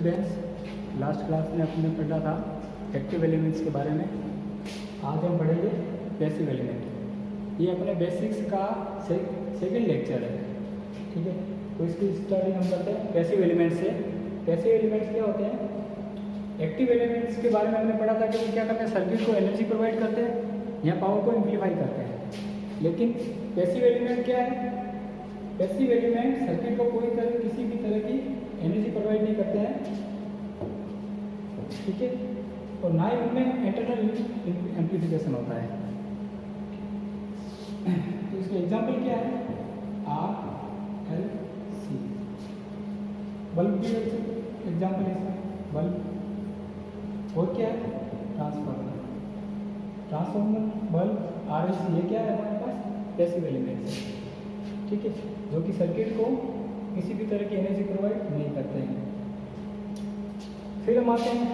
Students, last class में अपने पढ़ा था एक्टिव एलिमेंट्स के बारे में। आज हम पढ़ेंगे पैसिव एलिमेंट। ये अपने बेसिक्स का सेकंड लेक्चर है, ठीक है। तो इसकी स्टार्टिंग हम करते हैं पैसिव एलिमेंट्स से। पैसिव एलिमेंट्स क्या होते हैं? एक्टिव एलिमेंट्स के बारे में हमने पढ़ा था कि वो क्या करते हैं, सर्किट को एनर्जी प्रोवाइड करते हैं या पावर को एम्प्लीफाई करते हैं। लेकिन पैसिव एलिमेंट क्या है? पैसिव एलिमेंट सर्किट को किसी भी तरह की एनर्जी प्रोवाइड नहीं करते हैं, ठीक है, और ना ही उनमें इंटरनल एम्प्लीफिकेशन होता है। तो इसके एग्जाम्पल क्या है? आर एल सी, बल्ब की एग्जाम्पल है इसमें, बल्ब। और क्या है? Transformer, bulb, R L C, ये क्या है हमारे पास? पैसिव एलिमेंट्स है, ठीक है, जो कि सर्किट को किसी भी तरह की एनर्जी प्रोवाइड नहीं करते हैं। फिर हम आते हैं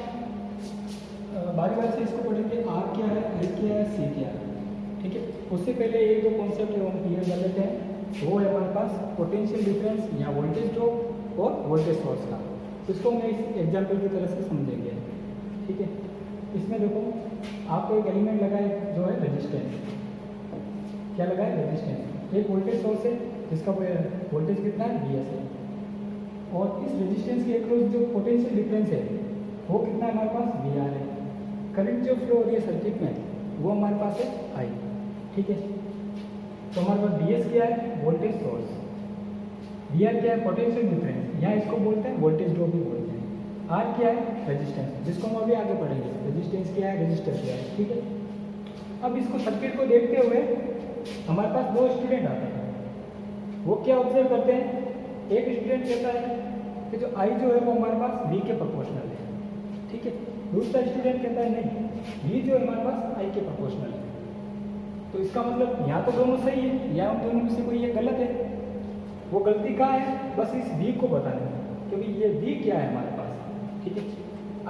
बारी बारी से इसको पढ़ेंगे, आर क्या है, एल क्या है, सी क्या है, ठीक है। उससे पहले एक दो कॉन्सेप्ट हम क्लियर कर लेते हैं। वो है हमारे पास पोटेंशियल डिफरेंस या वोल्टेज ड्रॉप और वोल्टेज सोर्स का। इसको हम इस एग्जाम्पल की तरह से समझेंगे, ठीक है। इसमें देखो, आपको एक एलिमेंट लगा है जो है रेजिस्टेंस। क्या लगा है? रेजिस्टेंस। एक वोल्टेज सोर्स है जिसका वोल्टेज कितना है? VS है। और इस रेजिस्टेंस के अक्रॉस जो पोटेंशियल डिफरेंस है वो कितना है हमारे पास? VR है। करंट जो फ्लो हो रही है सर्किट में वो हमारे पास है I, ठीक है। तो हमारे पास VS क्या है? Voltage source. VR क्या है? पोटेंशियल डिफरेंस, या इसको बोलते हैं वोल्टेज ड्रॉप भी बोलते हैं। R क्या है? रेजिस्टेंस, जिसको हम अभी आगे पढ़ेंगे। रेजिस्टेंस क्या है, रेजिस्टर क्या है, ठीक है। अब इसको सर्किट को देखते हुए हमारे पास दो स्टूडेंट आते हैं। वो क्या ऑब्जर्व करते हैं? एक स्टूडेंट कहता है कि जो I जो है वो हमारे पास V के प्रोपोर्शनल है, ठीक है। दूसरा स्टूडेंट कहता है नहीं, V जो है हमारे पास I के प्रोपोर्शनल है। तो इसका मतलब या तो दोनों सही है या उन दोनों में से कोई एक गलत है। वो गलती कहाँ है? बस इस V को बताने में, क्योंकि ये V क्या है हमारे पास, ठीक है।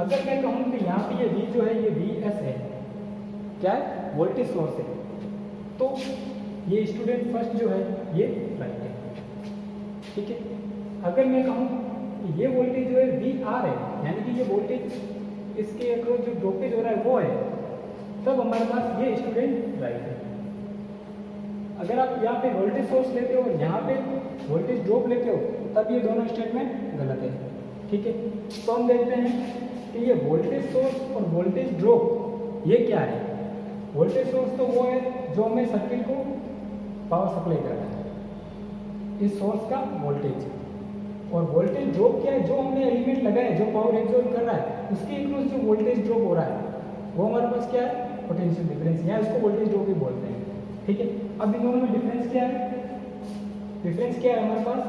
अगर मैं कहूँ कि यहाँ पे ये V जो है ये VS है, क्या है? वोल्टेज सोर्स है, तो ये स्टूडेंट फर्स्ट जो है ये राइट है, ठीक है। अगर मैं कहूँ ये वोल्टेज जो है VR है, यानी कि ये वोल्टेज इसके अक्रॉस जो ड्रॉपेज हो रहा है वो है, तब हमारे पास ये स्टूडेंट राइट है। अगर आप यहाँ पे वोल्टेज सोर्स लेते हो, यहाँ पे वोल्टेज ड्रॉप लेते हो, तब ये दोनों स्टेटमेंट गलत है, ठीक है। तो हम देखते हैं कि ये वोल्टेज सोर्स और वोल्टेज ड्रॉप ये क्या है? वोल्टेज सोर्स तो वो है जो हमें सर्किट को पावर सप्लाई कर रहा है, इस सोर्स का वोल्टेज। और वोल्टेज ड्रॉप क्या है? जो हमने एलिमेंट लगाया है, जो पावर एब्जॉर्ब कर रहा है, उसके अक्रॉस जो वोल्टेज ड्रॉप हो रहा है वो हमारे पास क्या है? पोटेंशियल डिफरेंस, या इसको वोल्टेज ड्रॉप भी बोलते हैं, ठीक है। अब इन दोनों में डिफरेंस क्या है? डिफरेंस क्या है हमारे पास?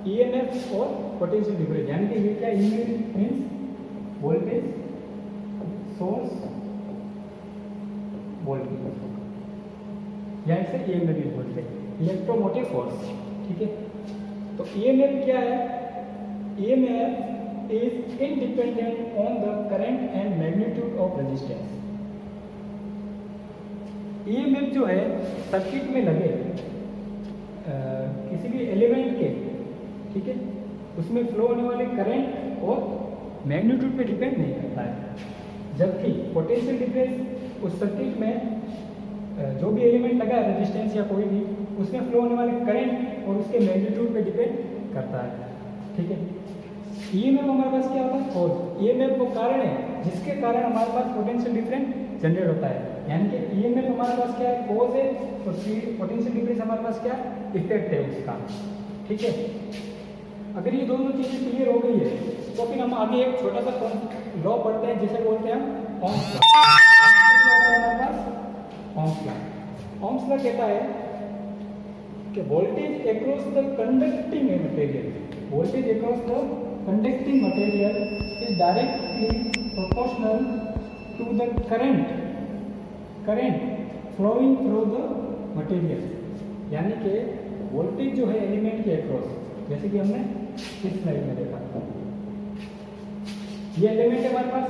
EMF और पोटेंशियल डिफरेंस, यानी कि ये क्या है? EMF means voltage source voltage, या इसे EMF भी बोलते हैं, इलेक्ट्रोमोटिव फोर्स, ठीक है। तो EMF क्या है? EMF is independent on the current and magnitude of resistance. EMF जो है सर्किट में लगे किसी भी एलिमेंट के, ठीक है, उसमें फ्लो होने वाले करंट और मैग्नीट्यूड पे डिपेंड नहीं करता है। जबकि पोटेंशियल डिफरेंस उस सर्किट में जो भी एलिमेंट लगा है, रेजिस्टेंस या कोई भी, उसमें फ्लो होने वाले करंट और उसके मैग्नीट्यूड पे डिपेंड करता है, ठीक है। EMF हमारे पास क्या होता है? कॉज। EMF वो कारण है जिसके कारण हमारे पास पोटेंशियल डिफरेंस जनरेट होता है, यानी कि EMF हमारे पास क्या है? कॉज है, और पोटेंशियल डिफरेंस हमारे पास क्या है? इफेक्ट है उसका, ठीक है। अगर ये दोनों चीजें क्लियर हो गई है तो फिर हम आगे एक छोटा सा लॉ पढ़ते हैं जिसे बोलते हैं हम ओम्स लॉ। हमारे पास ओम्स लॉ, ओम्स लॉ कहता है कि voltage across the conducting material, voltage across the conducting material is directly proportional to the current flowing through the material. यानी कि वोल्टेज जो है एलिमेंट के अक्रॉस, जैसे कि हमने इस स्लाइड में देखा, ये एलिमेंट हमारे पास,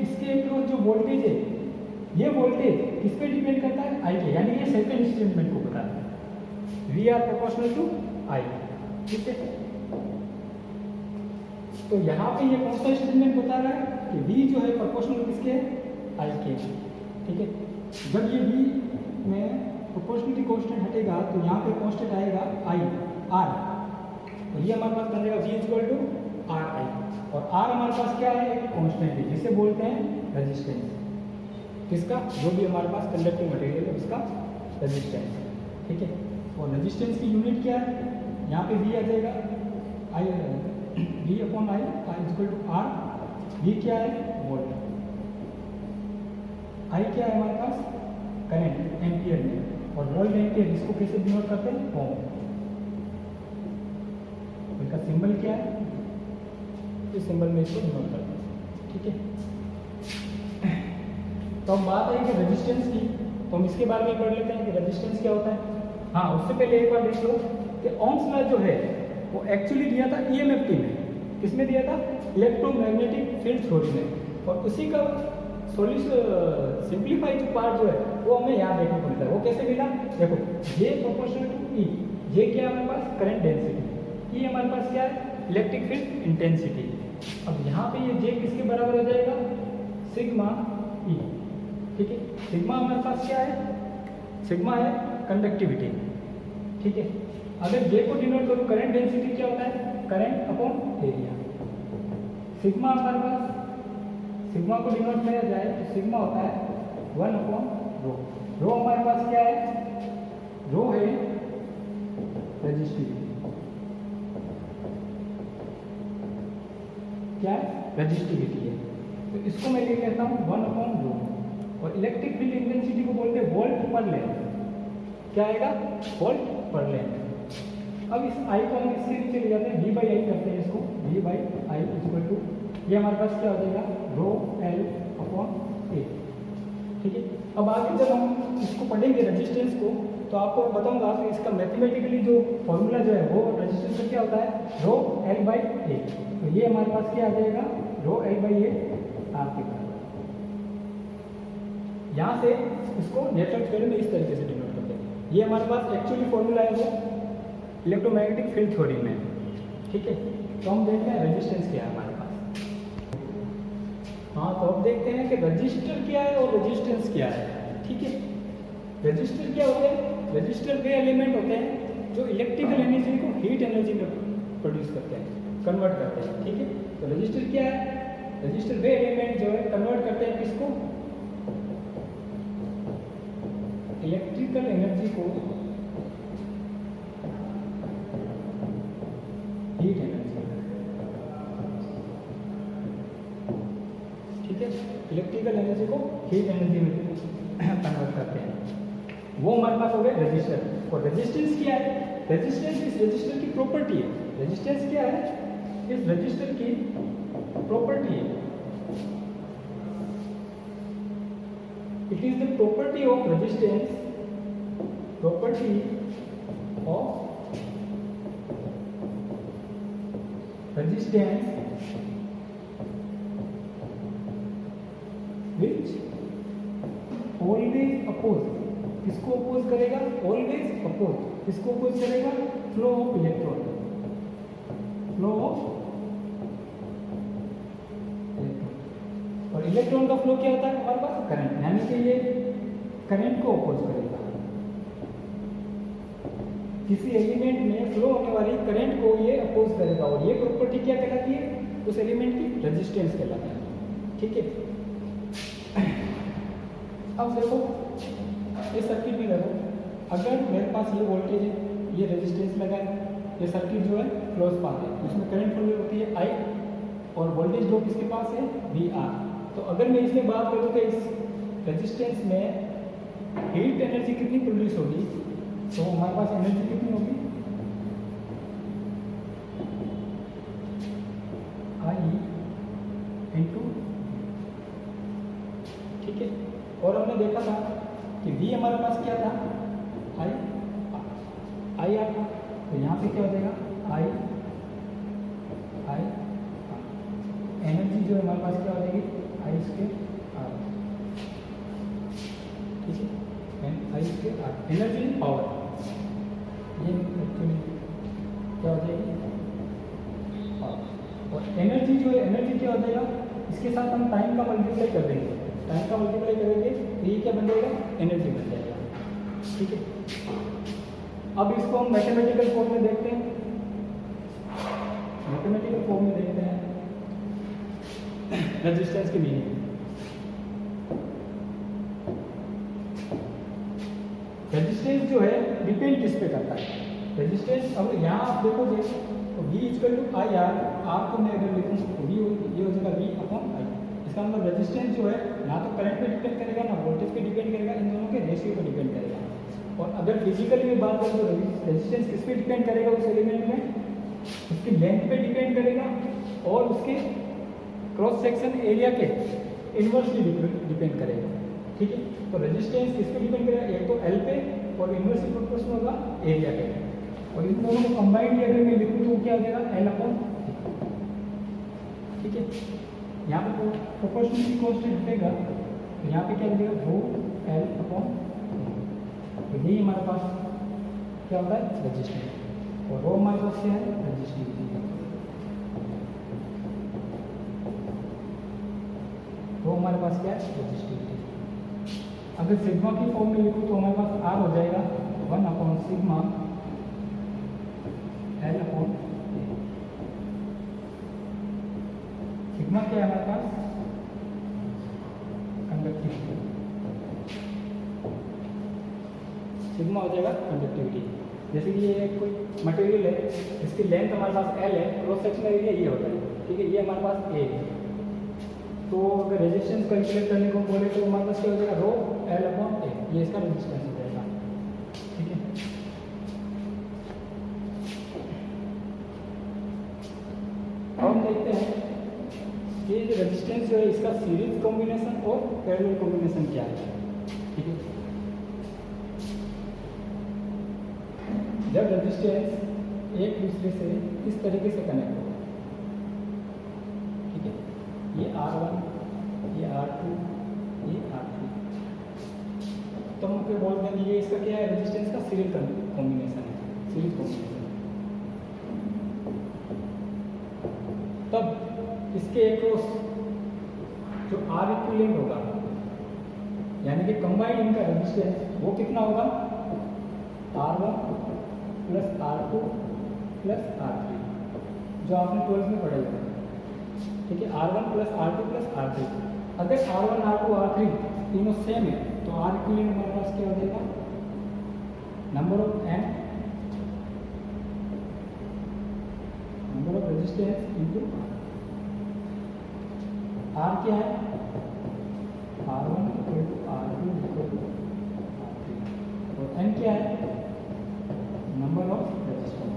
इसके अक्रॉस जो वोल्टेज है, ये वोल्टेज किस पे डिपेंड करता है? I के, यानी ये सेकंड स्टेटमेंट को बताता है, VR प्रोपोर्शनल टू I, ठीक है। तो यहाँ पे ये कौन सा स्टेटमेंट बता रहा है कि V जो है प्रोपोर्शनल किसके I के, ठीक है। जब ये V में प्रोपोर्शनलिटी कांस्टेंट हटेगा तो यहाँ पे कांस्टेंट आएगा I R, और ये हमारे पास बन जाएगा V equal to R I, और R हमारे पास क्या है, एक कांस्टेंट है जिसे बोलते हैं रेजिस्टेंस, किसका, जो भी हमारे पास कंडक्टिंग मटेरियल है उसका रेजिस्टेंस, ठीक है। और रेजिस्टेंस की यूनिट क्या है, यहाँ पे V आ जाएगा I V upon I equal to R. V क्या है, वोल्ट, I क्या है हमारे पास, करंट एम्पियर में, और वोल्ट एम्पियर इसको कैसे डिनोट करते हैं, ओम। इसका सिंबल क्या है, इस सिंबल में इसको डिनोट करते हैं, ठीक है। तो हम बात आई कि रेजिस्टेंस की, तो हम इसके बारे में पढ़ लेते हैं कि रेजिस्टेंस क्या होता है। हाँ, उससे पहले एक बार देख लो कि ओम्स लॉ जो है वो एक्चुअली दिया था EMFT में, किसमें दिया था, इलेक्ट्रोमैग्नेटिक फील्ड थ्योरी में, और उसी का सिंप्लीफाई जो पार्ट जो है वो हमें यहाँ देखने को मिलता है। वो कैसे मिला, देखो J proportional to E, J क्या है हमारे पास, करंट डेंसिटी, E हमारे पास क्या है, इलेक्ट्रिक फील्ड इंटेंसिटी। अब यहाँ पे ये J किसके बराबर हो जाएगा, सिग्मा E, ठीक है। सिग्मा हमारे पास क्या है, सिग्मा है कंडक्टिविटी, ठीक है। अगर J को डिनोट करूँ, करंट डेंसिटी क्या होता है, करंट अपॉन एरिया। सिग्मा हमारे पास, सिग्मा को डिनोट किया जाए तो सिग्मा होता है 1 अपॉन रो। रो हमारे पास क्या है, रो है रेजिस्टिविटी, क्या है, रेजिस्टिविटी है, तो इसको मैं लिख लेता हूँ 1 अपॉन रो। और इलेक्ट्रिक फील्ड इंटेंसिटी को बोलते हैं वोल्ट पर लेंथ, क्या आएगा, वोल्ट पर लेंथ। अब इस I को हम इसके नीचे ले जाते हैं, V बाई आई करते हैं इसको, V by I equal to, ये हमारे पास क्या हो जाएगा, रो L अपॉन A, ठीक है। अब आगे जब हम इसको पढ़ेंगे रेजिस्टेंस को, तो आपको बताऊंगा कि इसका मैथमेटिकली जो फॉर्मूला जो है वो रेजिस्टेंस का क्या होता है, रो L बाई A। तो ये हमारे पास क्या आ जाएगा, रो L बाई A आपके पास। यहाँ से इसको नेटवर्क थ्योरी में इस तरीके से डिनोट करते हैं। ये हमारे पास एक्चुअली फॉर्मूला है वो इलेक्ट्रोमैग्नेटिक फील्ड थ्योरी में, ठीक है। तो हम देखते हैं रेजिस्टेंस क्या है हमारे पास। हाँ, तो अब देखते हैं कि रजिस्टर क्या है और रेजिस्टेंस क्या है, ठीक है। रजिस्टर क्या होते हैं, रजिस्टर वे एलिमेंट होते हैं जो इलेक्ट्रिकल एनर्जी को हीट एनर्जी में प्रोड्यूस करते हैं, कन्वर्ट करते हैं, ठीक है। तो रजिस्टर क्या है, रजिस्टर वे एलिमेंट जो है कन्वर्ट करते हैं किसको, इलेक्ट्रिकल एनर्जी को हीट एनर्जी, ठीक है। इलेक्ट्रिकल एनर्जी को हीट एनर्जी में कन्वर्ट करते हैं, वो हमारे पास हो गए रेजिस्टर। और रेजिस्टेंस क्या है, रेजिस्टेंस इस रेजिस्टर की प्रॉपर्टी है। रेजिस्टेंस क्या है, इस रेजिस्टर की प्रॉपर्टी है। It is the property of resistance, property of resistance which always oppose, किसको अपोज करेगा, always oppose, किसको अपोज करेगा, flow of electron, flow of electron. और इलेक्ट्रॉन का फ्लो क्या होता है हमारे पास, करंट, यानी कि ये करंट को अपोज करेगा। किसी एलिमेंट में फ्लो होने वाली करंट को ये अपोज करेगा, और ये प्रॉपर्टी क्या कहलाती है, उस एलिमेंट की रेजिस्टेंस कहलाती है, ठीक है। अब देखो ये सर्किट में देखो, अगर मेरे पास ये वोल्टेज है, ये रेजिस्टेंस लगा है, ये सर्किट जो है क्लोज पाथ है, उसमें करंट फ्लो होती है I, और वोल्टेज ड्रॉप किसके पास है, VR। तो अगर मैं इसमें बात करूँ कि इस रेजिस्टेंस में हीट एनर्जी कितनी प्रोड्यूस होगी, तो हमारे पास एनर्जी कितनी होगी, I इंटू, ठीक है। और हमने देखा था कि V हमारे पास क्या था, I R था, तो यहाँ पे क्या हो जाएगा, I एनर्जी जो हमारे पास क्या हो जाएगी, I स्क्वायर R, ठीक है। I square R, energy power, ये एक्चुअली क्या हो जाएगी, पावर, और एनर्जी जो है, एनर्जी क्या हो जाएगा, इसके साथ हम टाइम का मल्टीप्लाई कर देंगे, टाइम का मल्टीप्लाई करेंगे तो ये क्या बन जाएगा, एनर्जी बन जाएगा। ठीक है, अब इसको हम मैथमेटिकल फॉर्म में देखते हैं, मैथमेटिकल फॉर्म में देखते हैं रेजिस्टेंस की मीनिंग। रेजिस्टेंस जो है डिपेंड किस पे करता है, रेजिस्टेंस अब यहाँ आप देखोगे तो V equal to I R, R को मैं अगर लिखूँ तो V ये हो जाएगा V अपॉन आई। इसका मतलब रेजिस्टेंस जो है ना तो करंट पे डिपेंड करेगा ना वोल्टेज पे डिपेंड करेगा, इन दोनों के रेशियो पे डिपेंड करेगा। और अगर फिजिकली में बात करें तो रेजिस्टेंस किस पे डिपेंड करेगा, उस एलिमेंट में उसकी लेंथ पे डिपेंड करेगा और उसके क्रॉस सेक्शन एरिया के इन्वर्सली डिपेंड करेगा। ठीक है, तो रेजिस्टेंस किस पे डिपेंड करेगा, एक तो एल पे और इन्वर्सली प्रोपोर्शनल होगा एरिया पे, और इन दोनों को कंबाइंड अगर मैं लिखूँ तो क्या हो जाएगा, एल अपॉन। ठीक है, यहाँ पे प्रोपोर्शनल कांस्टेंट हटेगा तो यहाँ पे क्या मिलेगा, वो एल अपॉन। तो यही हमारे पास क्या होता है, रेजिस्टेंस, और वो हमारे पास क्या है, रेजिस्टिविटी। तो हमारे पास क्या है, रेजिस्टिविटी। अगर सिग्मा की फॉर्म में लिखूँ तो हमारे पास आर हो जाएगा 1 upon sigma L upon. Sigma क्या है हमारे पास, कंडक्टिविटी, सिग्मा हो जाएगा कंडक्टिविटी। जैसे कि ये कोई मटेरियल है, इसकी लेंथ हमारे पास एल है, क्रॉस सेक्शनल एरिया ये होता है। ठीक है, ये हमारे पास ए है, तो अगर रेजिस्टेंस कैलकुलेट करने को बोले तो हमारे पास क्या हो जाएगा, रो एल अपॉन ए, ये इसका रेजिस्टेंस हो जाएगा। ठीक है, अब हम देखते हैं कि जो रेजिस्टेंस जो है इसका सीरीज कॉम्बिनेशन और पैरेलल कॉम्बिनेशन क्या है। ठीक है, जब रेजिस्टेंस एक दूसरे से इस तरीके से कनेक्ट होगा, ठीक है, ये R1, ये R2, ये R3, तो हम फिर बोल देंगे ये इसका क्या है, रेजिस्टेंस का सीरीज कॉम्बिनेशन है, सीरीज कॉम्बिनेशन। तब इसके एक्रॉस जो R इक्विवेलेंट होगा, यानी कि कंबाइंड इनका रेजिस्टेंस वो कितना होगा, R1 plus R2 plus R3, जो आपने 12th में पढ़ा है। ठीक है, R1 plus R2 plus R3। अगर R1 R2 R3 तीनों सेम है तो R इक्विवेलेंट हमारे पास क्या हो जाएगा, number of N, number of resistance into R क्या है, R1 equal to R2 equal to R3, और N क्या है, नंबर ऑफ रेजिस्टेंस।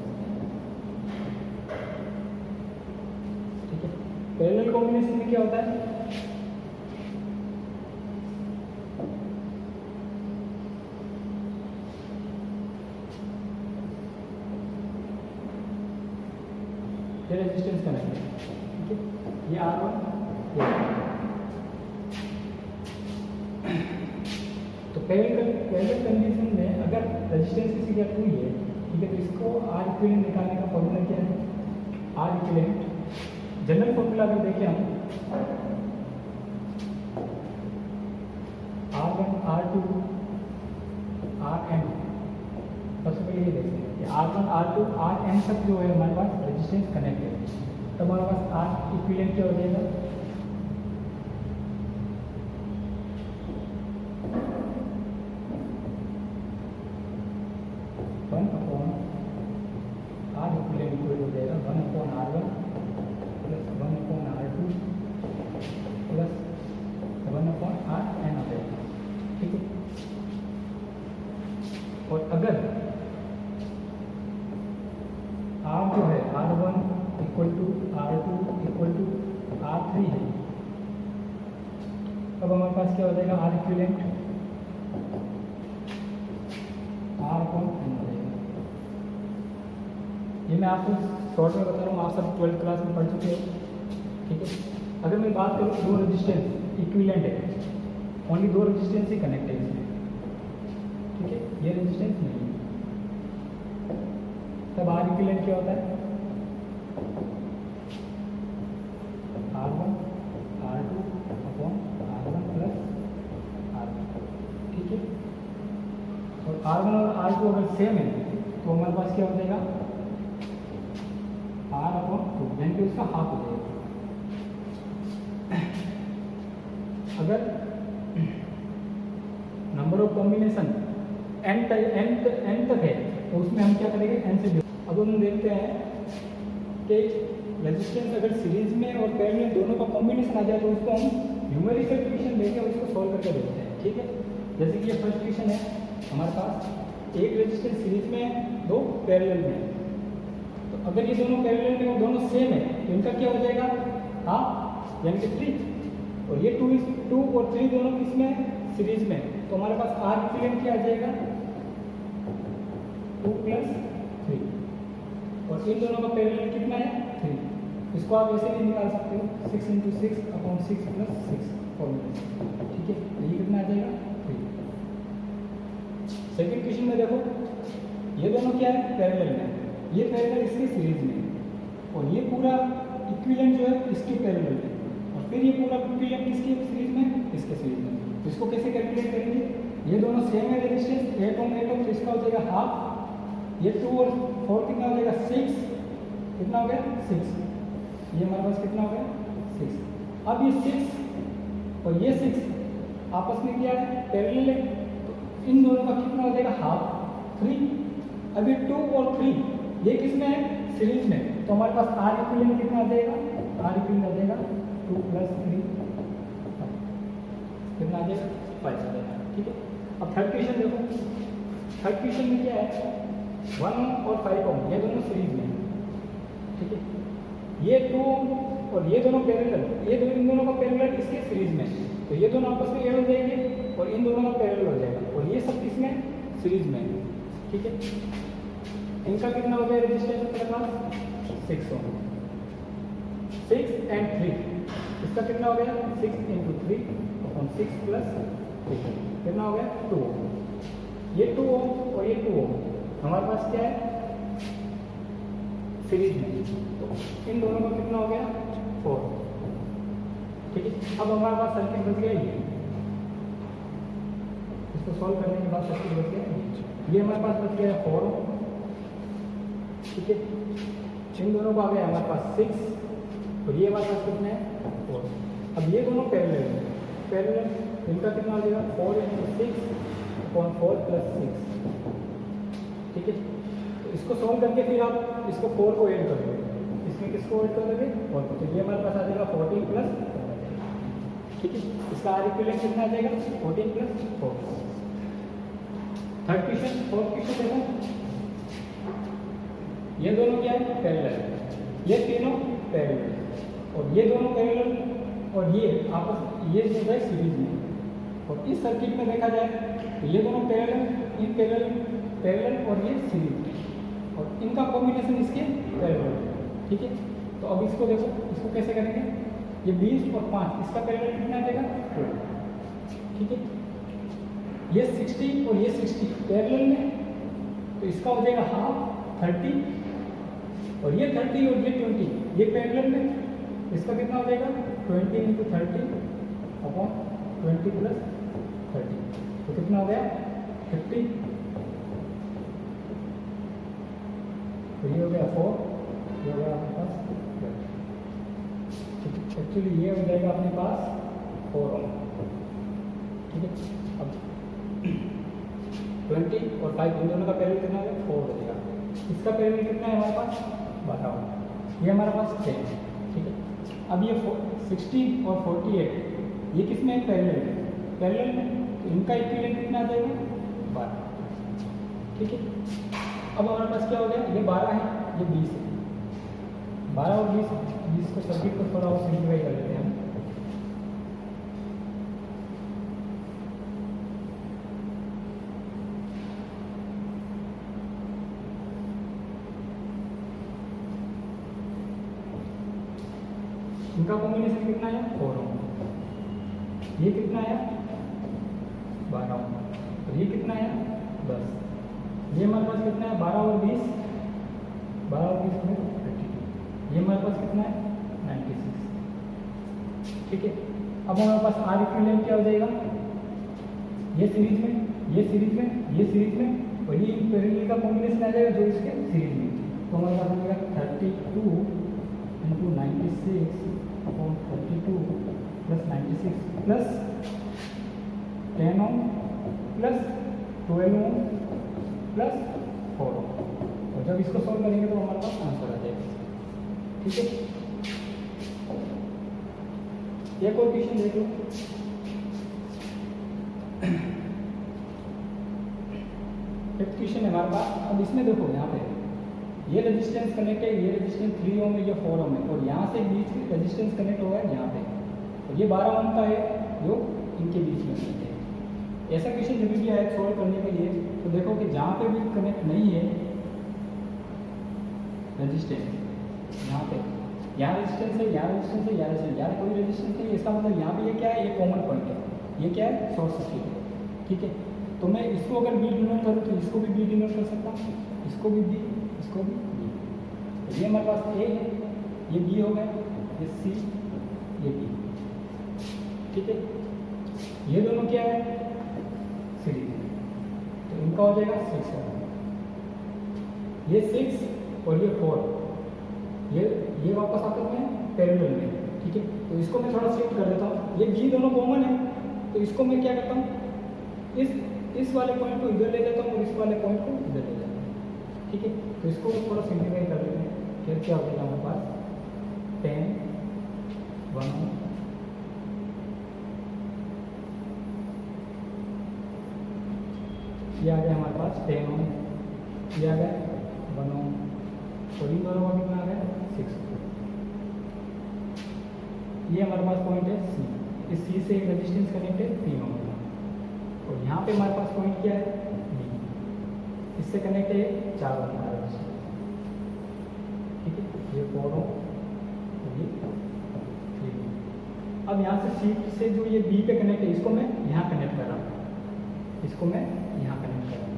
ठीक है, पैरेलल कॉम्बिनेशन में क्या होता है, ये रेजिस्टेंस कनेक्ट है। ठीक है, ये R1, ये तो पैरेलल कंडीशन में अगर रेजिस्टेंस किसी का 2 है, ठीक है, तो इसको R इक्विवेलेंट निकालने का फॉर्मूला क्या है, R इक्विवेलेंट जनरल फॉर्मूला अगर देखें हम, R1 R2 Rn, सबसे पहले ये देखते हैं कि R1 R2 Rn तक जो है हमारे पास रेजिस्टेंस कनेक्ट है, तब हमारे पास R इक्विवेलेंट क्या हो जाएगा, और अगर R जो है R1 equal to R2 equal to R3 है, तब हमारे पास क्या हो जाएगा, R equivalent R upon N हो जाएगा। ये मैं आपको शॉर्ट में बता रहा हूँ, आप सब 12th क्लास में पढ़ चुके हो। ठीक है, अगर मैं बात करूँ दो रेजिस्टेंस इक्विवेलेंट है, ओनली दो रेजिस्टेंस ही कनेक्ट है इसमें। ठीक है, ये रेजिस्टेंस नहीं है, तब R इक्विवेलेंट क्या होता है, R1 और R2 अगर सेम है तो हमारे पास क्या हो जाएगा, R/2 यानी कि उसका हाफ हो जाएगा। अगर नंबर ऑफ कॉम्बिनेशन n तक है तो उसमें हम क्या करेंगे, n से। अब हम देखते हैं कि रेजिस्टेंस अगर सीरीज में और पैरेलल दोनों का कॉम्बिनेशन आ जाए तो उसको हम न्यूमेरिकल इक्वेशन लेके उसको सॉल्व करके देखते हैं। ठीक है, जैसे कि ये फर्स्ट इक्वेशन है हमारे पास, एक रेजिस्टेंस सीरीज में है, दो पैरेलल में है। तो अगर ये दोनों पैरेलल में और दोनों सेम है तो इनका क्या हो जाएगा, हाफ यानी कि 3। और ये 2 और 3 दोनों किसमें सीरीज में, तो हमारे पास R इक्विवेलेंट क्या आ जाएगा, 2 + 3। और इन दोनों का पैरेलल कितना है, 3। इसको आप ऐसे भी निकाल सकते हो, 6 × 6/6 + 6 फॉर्मूला। ठीक है, ये कितना आ जाएगा, 3। सेकंड क्वेश्चन में देखो, ये दोनों क्या है, पैरेलल में, ये पैरेलल इसके सीरीज में, और ये पूरा इक्विवेलेंट जो है इसके पैरेलल में, और फिर ये पूरा इक्विवेलेंट किसके सीरीज में, इसके सीरीज में। तो इसको कैसे कैलकुलेट करेंगे, ये दोनों सेम है रेजिस्टेंस 8 Ω तो इसका हो जाएगा हाफ, ये 2 और 4 कितना हो जाएगा, 6, कितना हो गया 6, ये हमारे पास कितना हो गया 6। अब ये 6 और ये 6 आपस में क्या है, पैरेलल है, तो इन दोनों का कितना हो जाएगा, हाफ 3। अब ये 2 और 3 ये किसमें है, सीरीज में, तो हमारे पास R इक्विवेलेंट कितना आ जाएगा, R इक्विवेलेंट आ जाएगा 2 + 3 कितना आ जाएगा, 5 आ जाएगा। ठीक है, अब थर्ड क्वेश्चन देखो, थर्ड क्वेश्चन में क्या है, 1 Ω और 5 Ω ये दोनों सीरीज में। ठीक है, ये 2 Ω और ये दोनों पैरेलल, ये इन दोनों का पैरेलल इसके सीरीज में, तो ये दोनों आपस में ऐड हो जाएंगे और इन दोनों का पैरेलल हो जाएगा, और ये सब किसमें, सीरीज में। ठीक है, इनका कितना हो गया रेजिस्टेंस मेरे पास, 6 Ω, 6 and 3, इसका कितना हो गया, 6 × 3/6 + 3 कितना हो गया, 2 Ω। ये 2 Ω और ये 2 Ω हमारे पास क्या है, सीरीज में, तो इन दोनों का कितना हो गया, 4। ठीक है, अब हमारे पास सर्किट बच गया ये, इसको सॉल्व करने के बाद सर्किट बच गया ये हमारे पास बच गया 4 Ω। ठीक है, इन दोनों का आ गया हमारे पास 6 और ये हमारे पास कितने हैं, 4। अब ये दोनों पैरेलल हैं, पैरेलल इनका कितना हो जाएगा, 4 × 6/4 + 6। ठीक है, तो इसको सॉल्व करके फिर आप इसको 4 को ऐड कर दोगे, इसमें किसको ऐड कर दोगे, 4 को, तो ये हमारे पास आ जाएगा 14 + 4। ठीक है, इसका R इक्विवेलेंट कितना आ जाएगा, 14 + 4। थर्ड क्वेश्चन, फोर्थ क्वेश्चन देखो, ये दोनों क्या है, पैरेलल, ये तीनों पैरेलल, और ये दोनों पैरेलल और ये आपस, ये जो है सीरीज में। और इस सर्किट में देखा जाए तो ये दोनों पैरेलल, इन पैरेलल और ये सीरीज, और इनका कॉम्बिनेशन इसके पैरेलल। ठीक है, तो अब इसको देखो, इसको कैसे करेंगे, ये 20 और 5 इसका पैरेलल कितना आ जाएगा, 12। ठीक है, ये 60 और ये 60 पैरेलल में, तो इसका हो जाएगा हाफ 30, और ये 30 और ये 20 ये पैरेलल में, इसका कितना हो जाएगा, 20 × 30/20 + 30, तो कितना हो गया, 50। तो ये हो गया 4, ये हो गया आपके पास, एक्चुअली ये हो जाएगा अपने पास 4 Ω। ठीक है, अब 20 और 5 इन दोनों का पैरेलल कितना है, 4 हो जाएगा। इसका पैरेलल कितना है हमारे पास, 12 Ω, ये हमारे पास 10। ठीक है, अब ये 60 और 48 ये किसमें पैरेलल है, पैरेलल में, तो इनका इक्विवेलेंट कितना आ जाएगा, 12। ठीक है, अब हमारे पास क्या हो गया, ये 12 है, ये 20 है, 12 और 20 को सर्किट को थोड़ा और सिंप्लीफाई कर लेते हैं हम। इनका कॉम्बिनेशन कितना है, 4 Ω, ये कितना है, 12 Ω, और ये कितना है, 10। ये हमारे पास कितना है, 12 और 20 में 32, ये हमारे पास कितना है, 96। ठीक है, अब हमारे पास R इक्विवेलेंट क्या हो जाएगा, ये सीरीज में ये सीरीज में और ये पैरेलल का कॉम्बिनेशन आ जाएगा जो इसके सीरीज में। तो हमारे पास मिलेगा 32 into 96 upon 32 plus 96 plus 10 ohm plus 12 ohm plus 4 ओम। और जब इसको सॉल्व करेंगे तो हमारे पास आंसर आ जाएगा। ठीक है, एक और क्वेश्चन देख लो। एक क्वेश्चन है हमारे पास। अब इसमें देखो यहाँ पे ये रेजिस्टेंस कनेक्ट है, ये रेजिस्टेंस 3 ओम है, ये 4 ओम है और यहाँ से बीच में रेजिस्टेंस कनेक्ट हुआ है यहाँ पे और ये 12 ओम का है जो इनके बीच में है। ऐसा क्वेश्चन जब भी आए सॉल्व करने के लिए तो देखो कि जहाँ पे भी कनेक्ट नहीं है रेजिस्टेंस, यहाँ पे यहाँ रेजिस्टेंस है, यहाँ रेजिस्टेंस है, यहाँ रेजिस्टेंस, यहाँ कोई रेजिस्टेंस नहीं, इसका मतलब यहाँ पे ये क्या है, ये कॉमन पॉइंट है, ये क्या है, शॉर्ट सर्किट है। ठीक है, तो मैं इसको अगर बी डिनोट करूँ तो इसको भी बी डिनोट कर सकता हूँ, इसको भी बी, इसको भी बी। तो ये हमारे पास ए है, ये बी हो गया, ये सी, ये बी। ठीक है, ये दोनों क्या है, सीरीज है, तो इनका हो जाएगा 6 है, ये 6 और ये 4, ये वापस आते हैं पैरेलल में। ठीक है, तो इसको मैं थोड़ा शिफ्ट कर देता हूँ, ये बी दोनों कॉमन है तो इसको मैं क्या करता हूँ, इस वाले पॉइंट को इधर ले जाता हूँ और इस वाले पॉइंट को इधर ले जाता हूँ। ठीक है, तो इसको थोड़ा सिंप्लीफाई कर लेते हैं। फिर क्या हो जाएगा हमारे पास 10 1 ये आ गया हमारे पास 10 ओम, ये आ गया 1 ओम और इन दोनों का कितना आ गया 6। ये हमारे पास पॉइंट है सी, इस सी से एक रेजिस्टेंस कनेक्ट है 3 ओम का और यहाँ पे हमारे पास पॉइंट क्या है बी, इससे कनेक्ट है 4 ओम का रेजिस्टेंस। ठीक है, ये 4 ओम और ये 3 ओम। अब यहाँ से सी से जो ये बी पे कनेक्ट है इसको मैं यहाँ कनेक्ट कर रहा हूँ, इसको मैं यहाँ कनेक्ट कर रहा हूँ।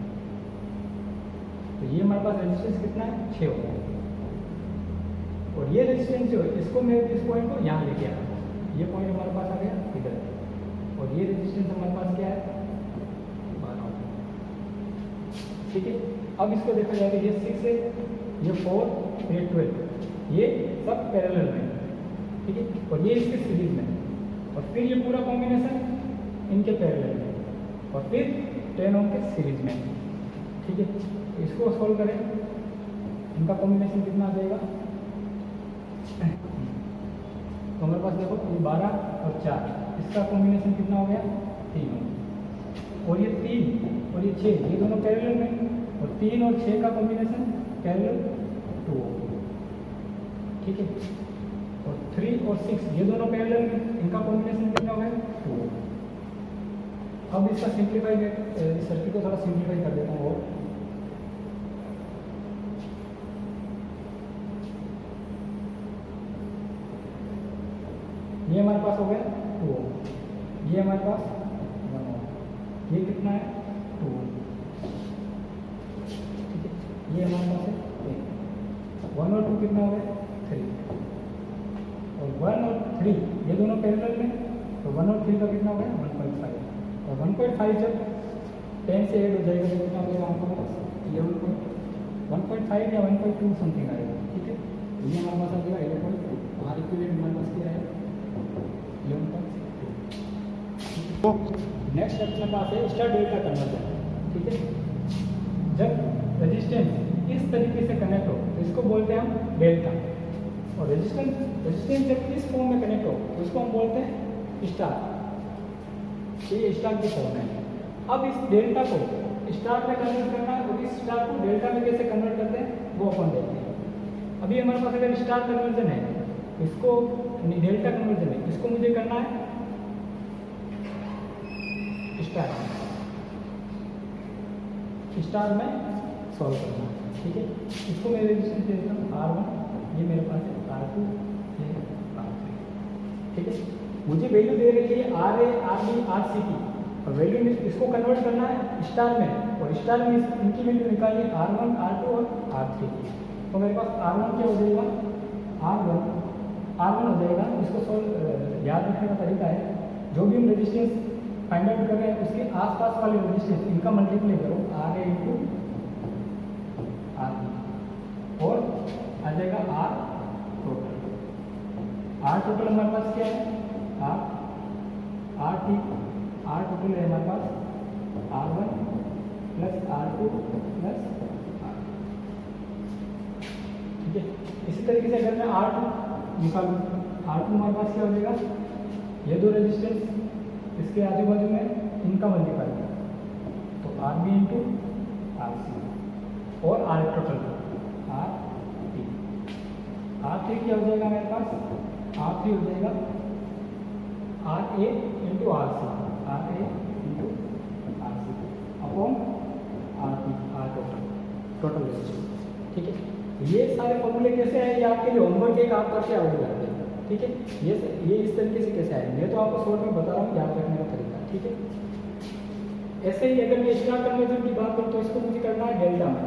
तो ये हमारे पास रेजिस्टेंस कितना है 6 ओम और ये रेजिस्टेंस जो है इसको मैं इस पॉइंट को यहाँ लेके आ रहा हूँ, ये पॉइंट हमारे पास आ गया इधर और ये रेजिस्टेंस हमारे पास क्या है 12 ओम। ठीक है, अब इसको देखा जाएगा ये 6 है, ये 4, ये 12, ये सब पैरेलल में। ठीक है, और ये इसके सीरीज में और फिर ये पूरा कॉम्बिनेशन इनके पैरेलल में और फिर 10 ओम के सीरीज में। ठीक है, इसको सॉल्व करें, इनका कॉम्बिनेशन कितना आ जाएगा, तो हमारे पास देखो ये 12 और 4, इसका कॉम्बिनेशन कितना हो गया 3 ओम और ये 3 और ये 6, ये दोनों पैरेलल में और 3 और 6 का कॉम्बिनेशन पैरेलल 2 ओम। ठीक है, और 3 और 6 ये दोनों पैरेलल में, इनका कॉम्बिनेशन कितना हो गया 2 ओम। अब इसका सिंप्लीफाई, इस सर्किट को थोड़ा सिंप्लीफाई कर देता हूँ और ये हमारे पास हो गया 2 ओम, ये हमारे पास 1 ओम, ये कितना है 2 ओम। ठीक है, ये हमारे पास है 1 और 2 कितना हो गया 3 और 1 और 3 ये दोनों पैरेलल में, तो 1 और 3 का कितना हो गया 1.5 और 1.5 जब 10 से ऐड हो जाएगा तो कितना हो जाएगा आपको 1.5 या 1.2 समथिंग आएगा। ठीक है, ये हमारे पास आ जाएगा 11.2, हमारे इक्विवेलेंट हमारे पास क्या है 11.2। तो नेक्स्ट अपने पास है स्टार डेल्टा कन्वर्जन। ठीक है, जब रेजिस्टेंस इस तरीके से कनेक्ट हो तो इसको बोलते हैं हम डेल्टा और रेजिस्टेंस जब इस फॉर्म में कनेक्ट हो तो इसको हम बोलते हैं स्टार। ये स्टार की फॉर्म है। अब इस डेल्टा को स्टार में कन्वर्ट करना है और इस स्टार को डेल्टा में कैसे कन्वर्ट करते हैं वो अपन देखते हैं। अभी हमारे पास अगर स्टार कन्वर्जन है, इसको डेल्टा कन्वर्जन है, इसको मुझे करना है स्टार में सॉल्व करना है। ठीक है, इसको मैं रेजिस्टेंस दे देता हूँ R1, ये मेरे पास है R2, ये R3। ठीक है, मुझे वैल्यू दे रही है RA, RB, RC की और वैल्यू में इसको कन्वर्ट करना है स्टार में और स्टार में इनकी वैल्यू निकालिए R1, R2 और R3 की। तो मेरे पास R1 क्या हो जाएगा R1 हो जाएगा। इसको सॉल्व याद रखने का तरीका है, जो भी हम रेजिस्टेंस फाइंड आउट कर रहे हैं उसके आसपास वाले रेजिस्टेंस, इनका मल्टीप्लाई करो R A into R B और आ जाएगा आर टोटल। आर टोटल हमारे पास क्या है, आर टोटल है हमारे पास R one plus R two plus R, ठीक है। इसी तरीके से अगर मैं आर टू निकालूँ, आर टू हमारे पास क्या हो जाएगा, ये दो रेजिस्टेंस इसके आजू बाजू में इनका मल्टीप्लाई तो R B into R C और R total R T. R three क्या हो जाएगा मेरे पास, आर थ्री हो जाएगा R A into R C, R A into R C upon R T, R total resistance, ठीक है। ये सारे फॉर्मूले कैसे आए, ये आपके लिए होमवर्क एक आप करके आउट करते हैं, ठीक है। ये इस तरीके से कैसे आए, मैं तो आपको शॉर्ट में बता रहा हूँ याद रखने का तरीका, ठीक है। ऐसे ही अगर मैं स्टार कन्वर्जन की बात करूँ तो इसको मुझे करना है डेल्टा में,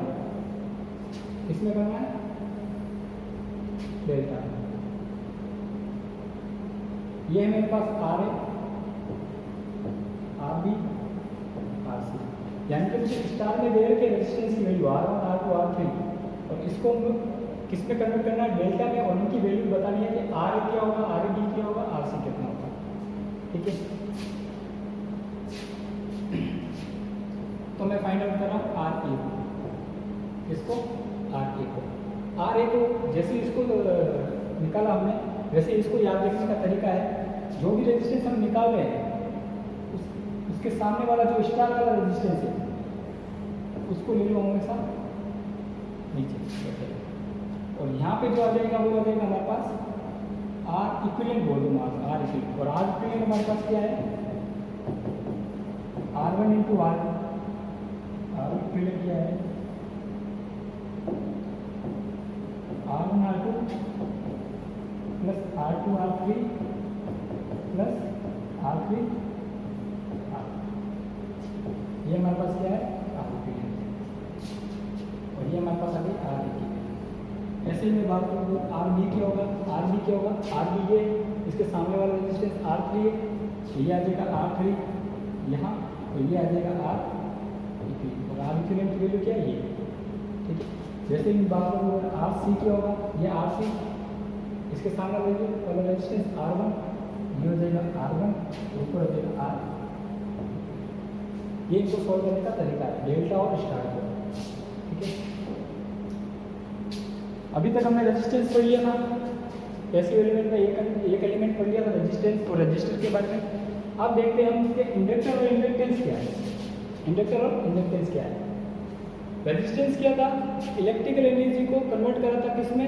इसमें करना है डेल्टा। ये है मेरे पास R A, R B, R C, यानी कि मुझे स्टार में दे रखे रेजिस्टेंस की value R one, R two, R three और इसको किस में कन्वर्ट करना है, डेल्टा में, और उनकी वैल्यू बतानी है कि आर ए क्या होगा, आर ए बी क्या होगा, आर सी कितना होगा, ठीक है। तो मैं फाइंड आउट कर रहा हूँ आर ए को, इसको आर ए को, आर ए को जैसे इसको निकाला हमने वैसे इसको याद रखने का तरीका है, जो भी रेजिस्टेंस हम निकाल रहे हैं उसके सामने वाला जो स्टार वाला रेजिस्टेंस है उसको ले लो हमेशा नीचे, और यहाँ पे जो आ जाएगा वो आ जाएगा हमारे पास आर इक्विवेलेंट बोल दूँगा, आर इक्विवेलेंट, और आर इक्विवेलेंट हमारे पास क्या है, R one into R equivalent क्या है, R one R two plus R two R three plus R three R, ये हमारे पास क्या है आर इक्विवेलेंट, और ये हमारे पास आ गई आर इक्विवेलेंट। ऐसे ही मैं बात करूँ तो आर बी क्या होगा, आर बी क्या होगा, आर बी ये इसके सामने वाला रेजिस्टेंस आर थ्री है, ये आ जाएगा आर थ्री यहाँ, तो ये आ जाएगा आर इक्विवेलेंट, और आर इक्विवेलेंट की वैल्यू क्या है ये, ठीक है। जैसे ही बात करूँ आर सी क्या होगा, ये आर सी इसके सामने वाला रेजिस्टेंस आर वन, ये हो जाएगा आर वन, ऊपर हो जाएगा आर, ये इनको सॉल्व करने का तरीका है डेल्टा और स्टार का, ठीक है। अभी तक हमने रेजिस्टेंस पढ़ लिया था, पैसिव एलिमेंट में एक एलिमेंट पढ़ लिया था रेजिस्टेंस और रजिस्टर के बारे में। अब देखते हैं हम इसके इंडक्टर और इंडक्टेंस क्या है, इंडक्टर और इंडक्टेंस क्या है। रेजिस्टेंस क्या था, इलेक्ट्रिकल एनर्जी को कन्वर्ट करा था किसमें,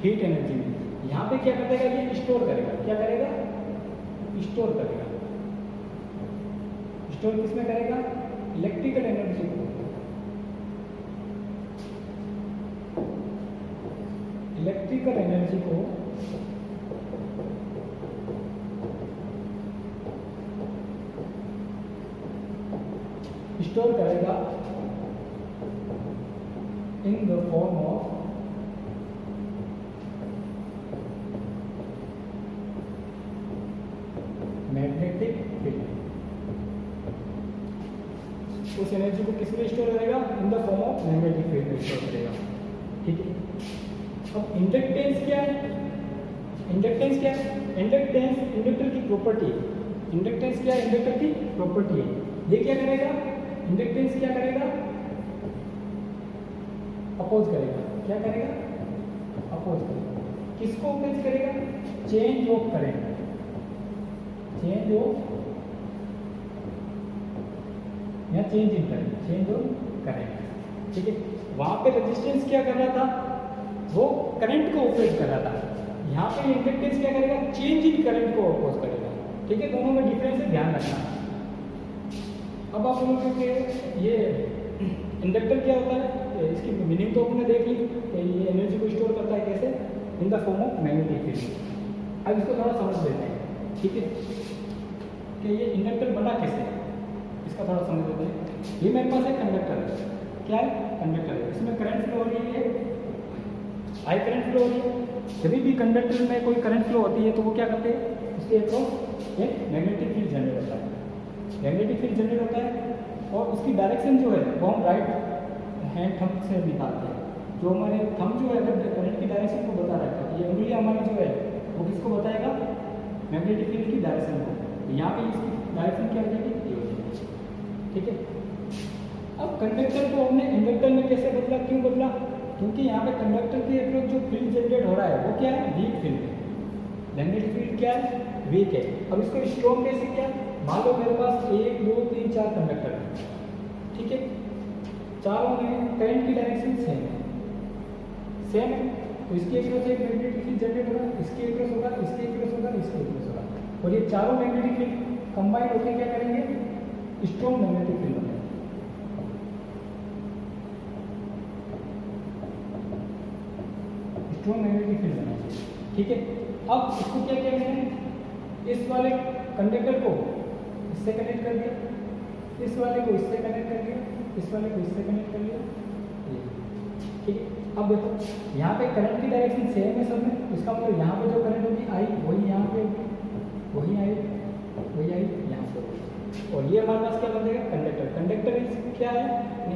हीट एनर्जी में। यहाँ पे क्या करेगा, ये स्टोर करेगा, क्या करेगा, स्टोर करेगा, स्टोर किसमें करेगा, इलेक्ट्रिकल एनर्जी को, इलेक्ट्रिकल एनर्जी को स्टोर करेगा in the form of magnetic field. उस एनर्जी को किस में स्टोर करेगा, in the form of magnetic field में स्टोर करेगा, ठीक है। अब इंडक्टेंस क्या है, इंडक्टेंस क्या है, इंडक्टेंस इंडक्टर की प्रॉपर्टी है, इंडक्टेंस क्या है, इंडक्टर की प्रॉपर्टी है। ये क्या करेगा, इंडक्टेंस क्या करेगा, अपोज करेगा, क्या करेगा, अपोज करेगा, किसको अपोज करेगा, चेंज ऑफ करेगा, चेंज ऑफ या change in current, change of current, ठीक है। वहां पे रेजिस्टेंस क्या कर रहा था, वो करंट को ऑपोज कर रहा था, यहाँ पे इंडक्टेंस क्या करेगा, चेंज इन करंट को ऑपोज करेगा, ठीक है। दोनों में डिफरेंस है, ध्यान रखना। अब आप लोगों के ये इंडक्टर क्या होता है, इसकी मीनिंग तो आपने देख ली, ये एनर्जी को स्टोर करता है कैसे, in the form of magnetic field. अब इसको थोड़ा समझ लेते हैं, ठीक है, कि ये इंडक्टर बना कैसे, इसका थोड़ा समझ लेते हैं। ये मेरे पास एक कंडक्टर है, क्या है, कंडक्टर है, इसमें करंट फ्लो हो रही है, आई करंट फ्लो हो रही है। जब भी कंडक्टर में कोई करंट फ्लो होती है तो वो क्या करते हैं, उसके अक्रॉस एक मैग्नेटिक फील्ड जनरेट होता है, मैग्नेटिक फील्ड जनरेट होता है और उसकी डायरेक्शन जो है वो हम राइट हैंड थंब से निकालते हैं। जो हमारे थंब जो है अगर करंट की डायरेक्शन को बता रहा है, ये उंगली हमारी जो है वो किसको बताएगा, मैग्नेटिक फील्ड की डायरेक्शन को। तो यहाँ पे इसकी डायरेक्शन क्या हो जाएगी, ये हो जाएगी। ठीक है। अब कंडक्टर को हमने इंडक्टर में कैसे बदला, क्यों बदला, क्योंकि यहाँ पे कंडक्टर के अक्रॉस जो फील्ड जनरेट हो रहा है वो क्या है, वीक फील्ड है। मैग्नेटिक फील्ड क्या है, वीक है। अब इसको स्ट्रॉन्ग कैसे किया, मान लो मेरे पास 1 2 3 4 कंडक्टर है, ठीक है, चारों में करंट की डायरेक्शन सेम है, तो इसके अक्रॉस एक मैग्नेटिक फील्ड जनरेट होगा, इसके अक्रॉस होगा, इसके अक्रॉस होगा, इसके अक्रॉस होगा, और ये चारों मैग्नेटिक फील्ड कंबाइन होकर क्या करेंगे, स्ट्रॉन्ग मैग्नेटिक फील्ड होगा। स्ट्रॉन्ग मैग्नेटिक फील्ड बनाएंगे। ठीक है। अब इसको क्या कहते हैं, इस वाले कंडक्टर को इससे कनेक्ट कर दिया, इस वाले को इससे कनेक्ट कर दिया, इस वाले को इससे कनेक्ट कर दिया, ठीक है। अब देखो यहाँ पे करंट की डायरेक्शन सेम है सब में, इसका मतलब यहाँ पे जो करंट होगी आई वही यहाँ पे होगी, वही आई यहाँ पे होगी, और ये हमारे पास क्या बन जाएगा, कंडक्टर। कंडक्टर क्या है,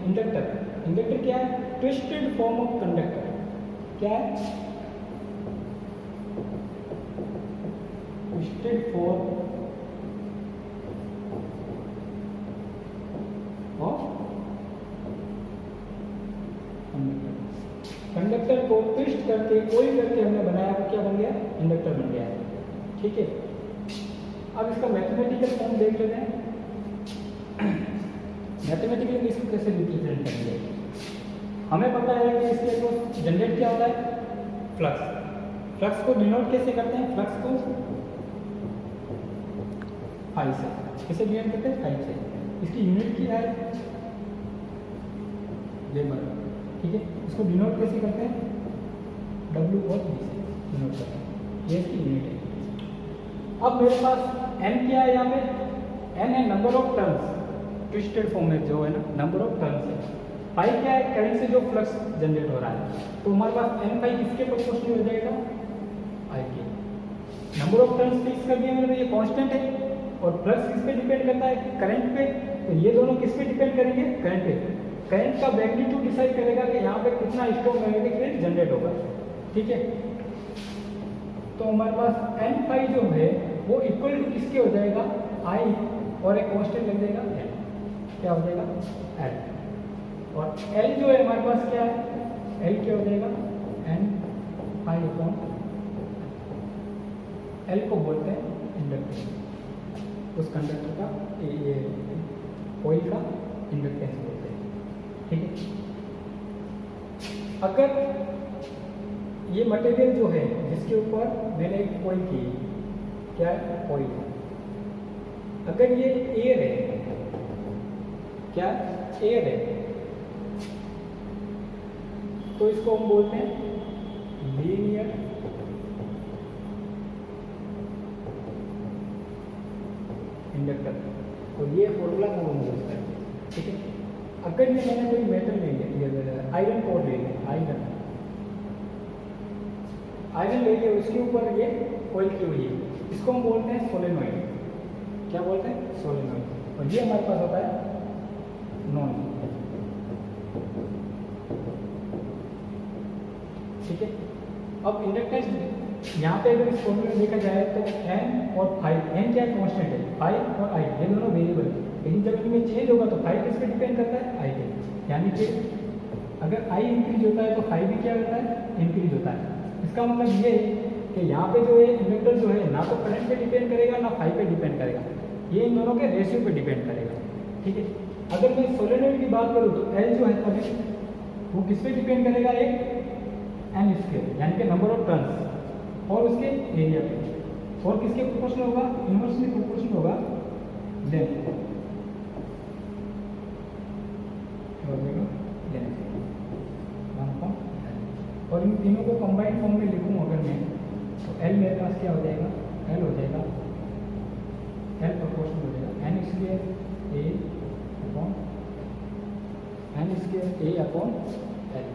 इंडक्टर। इंडक्टर क्या है, ट्विस्टेड फॉर्म ऑफ कंडक्टर। क्या है, twisted form of conductor. Conductor को ट्विस्ट करके कोई करके हमने बनाया, वो क्या बन गया, इंडक्टर बन गया है। ठीक है। अब इसका मैथमेटिकल फॉर्म देख लेते हैं। मैथमेटिकली इसको कैसे रिप्रेजेंट करेंगे, हमें पता है कि इसके अक्रॉस जनरेट क्या होता है, फ्लक्स। फ्लक्स को डिनोट कैसे करते हैं, फ्लक्स को फाई से, कैसे डिनोट करते हैं, फाई से। इसकी यूनिट क्या है, वेबर। ठीक है। इसको डिनोट कैसे करते हैं, W और V से डिनोट करते हैं, ये इसकी यूनिट है। अब मेरे पास n क्या है, यहाँ पे n है number of turns, twisted form में जो है ना, नंबर ऑफ टर्न्स है। पाई क्या है, करंट से जो फ्लक्स जनरेट हो रहा है, तो हमारे पास n पाई किसके प्रोपोर्शनल हो जाएगा, I के। नंबर ऑफ टर्न्स फिक्स कर दिया मैंने, ये कांस्टेंट है, और फ्लक्स किस पे डिपेंड करता है, करंट पे, तो ये दोनों किस पे डिपेंड करेंगे, करंट पे। करंट का मैग्नीट्यूड डिसाइड करेगा कि यहाँ पे कितना स्ट्रॉन्ग मैग्नेटिक फील्ड जनरेट होगा। ठीक है। तो हमारे पास n पाई जो है वो इक्वल टू किसके हो जाएगा, I, और एक कांस्टेंट लग जाएगा L, क्या हो जाएगा, L। और L जो है हमारे पास क्या है, L क्या हो जाएगा, n पाई अपॉन L को बोलते हैं इंडक्टेंस, उस कंडक्टर का, ये कॉइल का इंडक्टेंस बोलते हैं। ठीक है। अगर ये मटेरियल जो है जिसके ऊपर मैंने एक कॉइल की, क्या है, कॉइल, अगर ये एयर है, क्या एयर है, तो इसको हम बोलते हैं लीनियर इंडक्टर, और ये फॉर्मूला को हम यूज करते हैं। ठीक है। अगर ये मैंने कोई मेटल ले लिया, आयरन कोड ले लिया, आयरन ले लिया, उसके ऊपर ये कॉइल की हुई है, इसको हम बोलते हैं सोलेनॉइड। क्या बोलते हैं, सोलेनॉइड। और ये हमारे पास होता है नॉन। ठीक है। अब इंडक्टेंस यहाँ पे अगर इस फॉर्मूले में देखा जाए तो n और फाई, n क्या कांस्टेंट है, फाई और I ये दोनों वेरिएबल है, लेकिन जब इनमें चेंज होगा तो फाई किस पे डिपेंड करता है, I पे। यानी कि अगर I इंक्रीज होता है तो फाई भी क्या होता है, इंक्रीज होता है। इसका मतलब ये है कि यहाँ पे जो है इंडक्टर जो है ना तो करंट पे डिपेंड करेगा ना फाई पे डिपेंड करेगा, ये इन दोनों के रेशियो पे डिपेंड करेगा। ठीक है। अगर मैं सोलेनॉइड की बात करूँ तो L जो है अभी वो किस पे डिपेंड करेगा, एक n स्क्वायर, यानी कि नंबर ऑफ टर्न्स, और उसके एरिया पे, और किसके प्रोपोर्शनल होगा, इनवर्सली प्रोपोर्शनल होगा लेंथ, और इन तीनों को कंबाइंड फॉर्म में लिखूँ अगर मैं, तो L मेरे पास क्या हो जाएगा, L हो जाएगा, L प्रोपोर्शनल हो जाएगा n square A upon n square A upon L।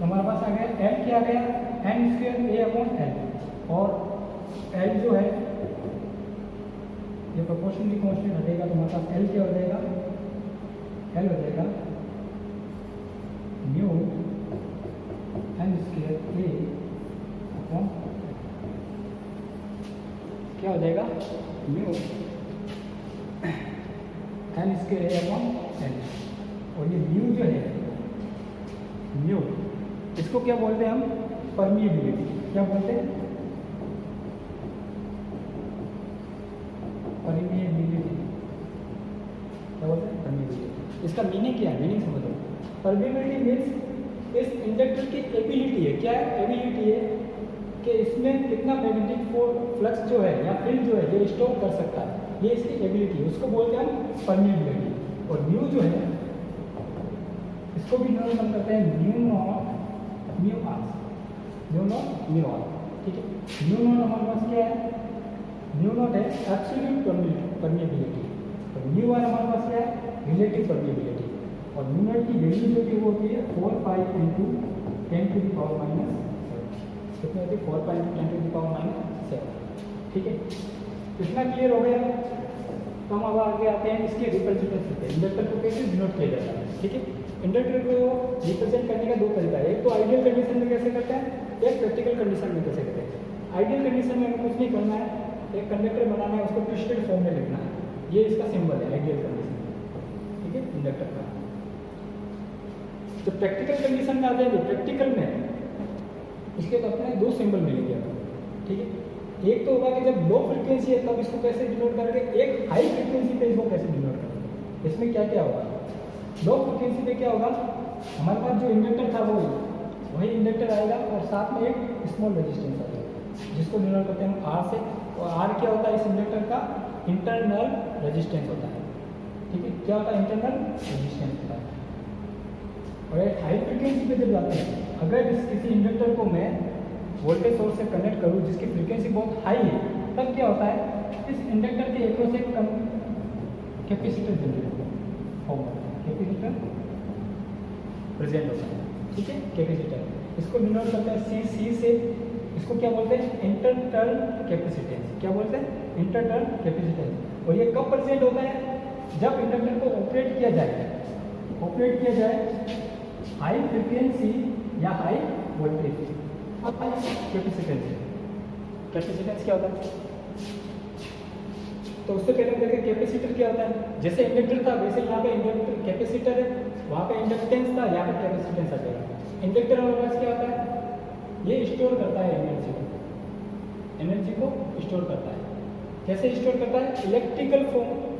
हमारे पास आ गया L, क्या आ गया, n square A upon L, और L जो है ये प्रोपोर्शनली कांस्टेंट हटेगा तो हमारे पास एल क्या हो जाएगा, एल हो जाएगा म्यू एन स्क्वायर ए अपॉन क्या हो जाएगा म्यू एन स्क्वायर ए अपॉन एल। और ये म्यू जो है म्यू इसको क्या बोलते हैं हम, परमिएबिलिटी। क्या बोलते हैं, परमिएबिलिटी। क्या बोलते हैं, परमिएबिलिटी। इसका मीनिंग क्या है, मीनिंग समझो। परमिएबिलिटी मीन्स इस इंडक्टर की एबिलिटी है, क्या है, एबिलिटी है कि इसमें कितना मैग्नेटिक फ्लक्स जो है या फील्ड जो है ये स्टोर कर सकता है, ये इसकी एबिलिटी है, उसको बोलते हैं हम परमिएबिलिटी। और म्यू जो है इसको भी हम करते हैं mu nought mu R, mu nought mu R, ठीक है। म्यू नॉट हमारे पास क्या है, म्यू नॉट है एब्सोल्यूट परमिएबिलिटी, और म्यू आर हमारे पास क्या है, रिलेटिव परमिएबिलिटी। और म्यू नॉट की वैल्यू जो कि वो होती है 4 pi into 10 to the power minus 7, कितनी होती है 4 pi into 10 to the power minus 7, ठीक है। इतना क्लियर हो गया। तो हम अब आगे आते हैं इसके रिप्रेजेंटेशन पे, इंडक्टर को कैसे डिनोट किया जाता है, ठीक है। इंडक्टर को रिप्रेजेंट करने का दो तरीका है, एक तो आइडियल कंडीशन में कैसे करते हैं, एक प्रैक्टिकल कंडीशन में कैसे करते हैं। आइडियल कंडीशन में हमें कुछ नहीं करना है, एक कंडक्टर बनाना है, उसको ट्विस्टेड फॉर्म में लिखना है, ये इसका सिंबल है आइडियल कंडीशन, ठीक है, इंडक्टर का। तो प्रैक्टिकल कंडीशन में आ जाएंगे, प्रैक्टिकल में इसके तो अपने दो सिंबल मिलेंगे आपको, ठीक है। एक तो होगा कि जब लो फ्रिक्वेंसी है तब इसको कैसे डिनोट करेंगे, एक हाई फ्रिक्वेंसी पे इसको कैसे डिनोट करेंगे। इसमें क्या क्या होगा, लो फ्रिक्वेंसी पे क्या होगा, हमारे पास जो इंडक्टर था वही इंडक्टर आएगा और साथ में एक स्मॉल रेजिस्टेंस आ जाएगा जिसको डिनोट करते हैं हम आर से। और आर क्या होता है इस इंडक्टर का, इंटरनल रेजिस्टेंस होता है, ठीक है। क्या होता है, इंटरनल रेजिस्टेंस होता है। और एक हाई फ्रिक्वेंसी पे जब जाते हैं, अगर किसी इंडक्टर को मैं वोल्टेज सोर्स से कनेक्ट करूँ जिसकी फ्रीक्वेंसी बहुत हाई है, तब क्या होता है, इस इंडक्टर के एक्रॉस एक कैपेसिटर जनरेट होगा, कैपेसिटर प्रेजेंट होता है, ठीक है, कैपेसिटर। इसको डिनोट करते हैं सी से, इसको क्या बोलते हैं, इंटरनल कैपेसिटेंस। क्या बोलते हैं, इंटरनल कैपेसिटेंस। और ये कब प्रेजेंट होता है, जब इंडक्टर को ऑपरेट किया जाए हाई फ्रिक्वेंसी या हाई वोल्टेज। अब कैपेसिटेंस, कैपेसिटेंस क्या होता है, तो उससे पहले हम देखें कैपेसिटर क्या होता है। जैसे इंडक्टर था वैसे यहाँ पे इंडक्टर कैपेसिटर है, वहाँ पे इंडक्टेंस था, यहाँ पे कैपेसिटेंस आ जाएगा। इंडक्टर और वॉइस क्या होता है, ये स्टोर करता है एनर्जी को स्टोर करता है। कैसे स्टोर करता है, इलेक्ट्रिकल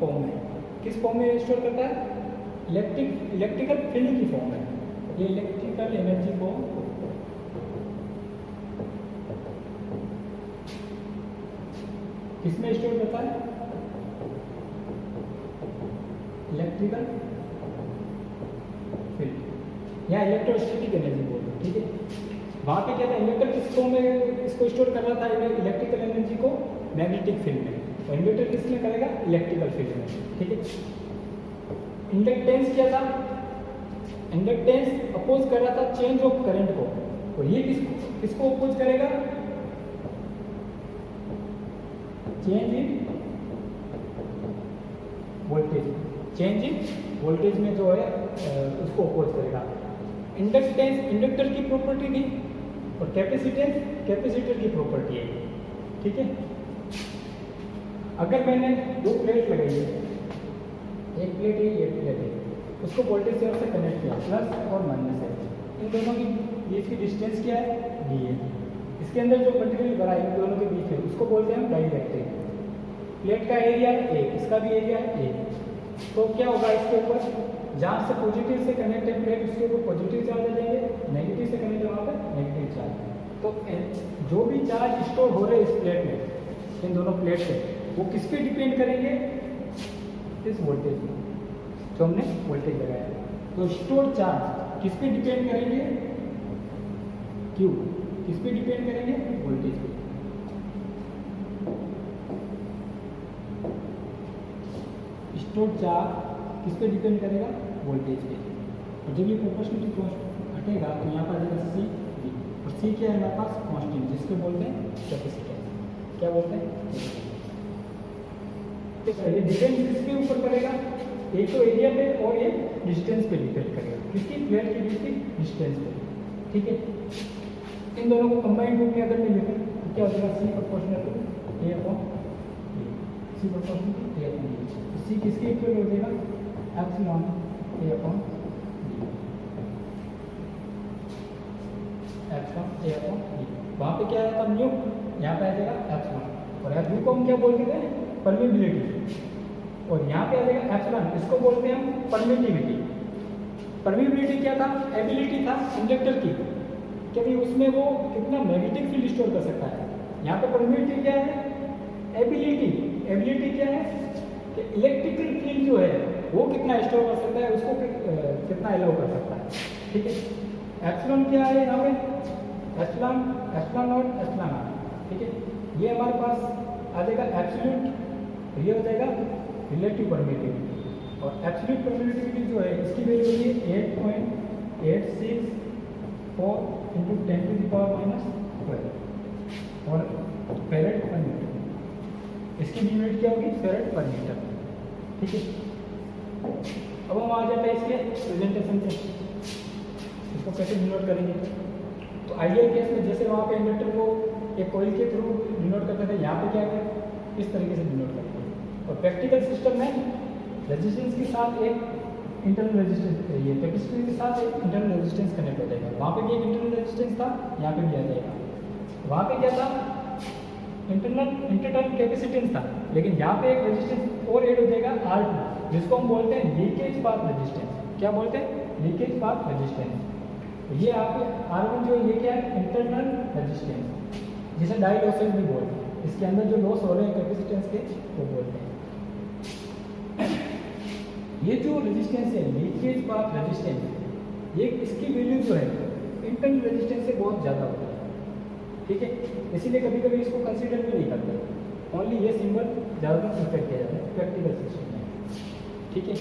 फॉर्म में। किस फॉर्म में स्टोर करता है, इलेक्ट्रिकल फील्ड की फॉर्म में। ये इलेक्ट्रिकल एनर्जी को किसमें स्टोर करता है, इलेक्ट्रिकल फील्ड या इलेक्ट्रोस्टैटिक एनर्जी बोलते हैं, ठीक है। वहाँ पे क्या था, इंडक्टर किस फॉर्म में इसको स्टोर कर रहा था, इलेक्ट्रिकल एनर्जी को मैग्नेटिक फील्ड में, और इन्वर्टर किस में करेगा, इलेक्ट्रिकल फील्ड में, ठीक है। इंडक्टेंस क्या था, इंडक्टेंस अपोज कर रहा था चेंज ऑफ करंट को, और ये किसको अपोज करेगा, change in voltage, change in voltage में जो है उसको अपोज करेगा। इंडक्टेंस इंडक्टर की प्रॉपर्टी थी और कैपेसिटेंस कैपेसिटर की प्रॉपर्टी है, ठीक है। अगर मैंने दो प्लेट लगाई है, एक प्लेट है एक प्लेट है, उसको वोल्टेज सोर्स से कनेक्ट किया, प्लस और माइनस है, इन दोनों की बीच की डिस्टेंस क्या है, डी है। इसके अंदर जो मटेरियल भरा है इन दोनों के बीच है उसको बोलते हैं हम डाइलेक्ट्रिक। प्लेट का एरिया है ए, इसका भी एरिया है ए, तो क्या होगा, इसके ऊपर जहाँ से पॉजिटिव से कनेक्ट है प्लेट उसके ऊपर पॉजिटिव चार्ज आ जाएंगे, नेगेटिव से कनेक्ट है वहाँ पर नेगेटिव चार्ज। तो जो भी चार्ज स्टोर हो रहे हैं इस प्लेट में, इन दोनों प्लेट पे, वो किस पे डिपेंड करेंगे, इस वोल्टेज पे जो हमने वोल्टेज लगाया है। तो स्टोर चार्ज किस पे डिपेंड करेंगे, क्यू, किस पे डिपेंड करेंगे, वोल्टेज पे। स्टोर चार्ज किस पे डिपेंड करेगा, वोल्टेज पे। और जब ये प्रोपोर्शनल हटेगा तो यहाँ पर आ जाएगा सी वी, और सी क्या है हमारे पास, कांस्टेंट, जिसको बोलते हैं कैपेसिटेंस। क्या बोलते हैं, ये डिपेंड किसके ऊपर करेगा, एक तो एरिया पे और एक डिस्टेंस पे डिपेंड करेगा, किसकी प्लेट की किसकी डिस्टेंस पे, ठीक है। इन दोनों को कंबाइंड रूप में अगर मैं लिखूँ तो क्या हो जाएगा, C proportional to A upon C proportional to A upon B. C किसके इक्वल हो जाएगा, epsilon A upon epsilon A upon B. वहाँ पे क्या आया था म्यू, यहाँ पे आ जाएगा एप्सिलॉन, और एफ को हम क्या बोलते थे, परमिबिलिटी, और यहाँ पे आ जाएगा एप्सिलॉन, इसको बोलते हैं हम परमिटिविटी। परमिबिलिटी क्या था, एबिलिटी था इंडक्टर की, कि भाई उसमें वो कितना मैग्नेटिक फील्ड स्टोर कर सकता है। यहाँ पे परमिटिविटी क्या है, एबिलिटी। एबिलिटी क्या है कि इलेक्ट्रिकल फील्ड जो है वो कितना स्टोर कर सकता है, उसको कितना अलाउ कर सकता है, ठीक है। एप्सिलॉन क्या है यहाँ पे, एप्सिलॉन, एप्सिलॉन और एप्सिलॉन आर, ठीक है। ये हमारे पास आ जाएगा एब्सोल्यूट, ये हो जाएगा रिलेटिव परमिटिविटी, और एब्सोल्यूट परमिटिविटी जो है इसकी वैल्यू होगी 8.864 इंटू 10⁻⁻12 और फेरेड पर मीटर, इसकी यूनिट क्या होगी, फेरेड पर मीटर, ठीक है। अब हम आ जाते हैं इसके प्रेजेंटेशन पे, इसको कैसे डिनोट करेंगे। तो आइडियल केस में जैसे वहाँ पे इंडक्टर को एक कॉइल के थ्रू डिनोट करते थे, यहाँ पे क्या है, इस तरीके से डिनोट करते हैं। और प्रैक्टिकल सिस्टम में रेजिस्टेंस के साथ एक इंटरनल रेजिस्टेंस, ये कैपेसिटेंस के साथ एक इंटरनल रेजिस्टेंस कनेक्ट हो जाएगा। वहाँ पे भी एक इंटरनल रेजिस्टेंस था, यहाँ पे भी आ जाएगा। वहाँ पे क्या था, इंटरनल कैपेसिटेंस था, लेकिन यहाँ पे एक रेजिस्टेंस और ऐड हो जाएगा R2, जिसको हम बोलते हैं लीकेज पाथ रेजिस्टेंस। क्या बोलते हैं, लीकेज पाथ रेजिस्टेंस। ये आप R1 जो ये क्या है, इंटरनल रेजिस्टेंस, जिसे डाई लॉसेस भी बोलते हैं। इसके अंदर जो लॉस हो रहे हैं कैपेसिटेंस के वो बोलते हैं। ये जो रेजिस्टेंस है, लीकेज पाथ रेजिस्टेंस, ये इसकी वैल्यू जो है इंटरनल रेजिस्टेंस से बहुत ज़्यादा होती है, ठीक है। इसीलिए कभी कभी इसको कंसीडर भी नहीं करते, ओनली ये सिंबल ज़्यादातर प्रिफर किया जाता है प्रैक्टिकल सिस्टम में, ठीक है।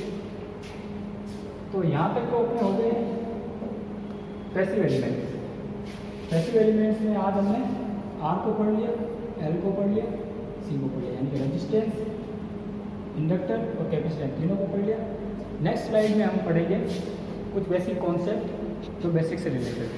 तो यहाँ तक तो अपने हो गए पैसिव एलिमेंट्स। पैसिव एलिमेंट्स में आज हमने आर को पढ़ लिया, एल को पढ़ लिया, सी को पढ़ लिया, यानी कि रेजिस्टेंस, इंडक्टर और कैपेसिटेंस तीनों को पढ़ लिया। नेक्स्ट स्लाइड में हम पढ़ेंगे कुछ बेसिक कॉन्सेप्ट जो बेसिक से रिलेटेड है।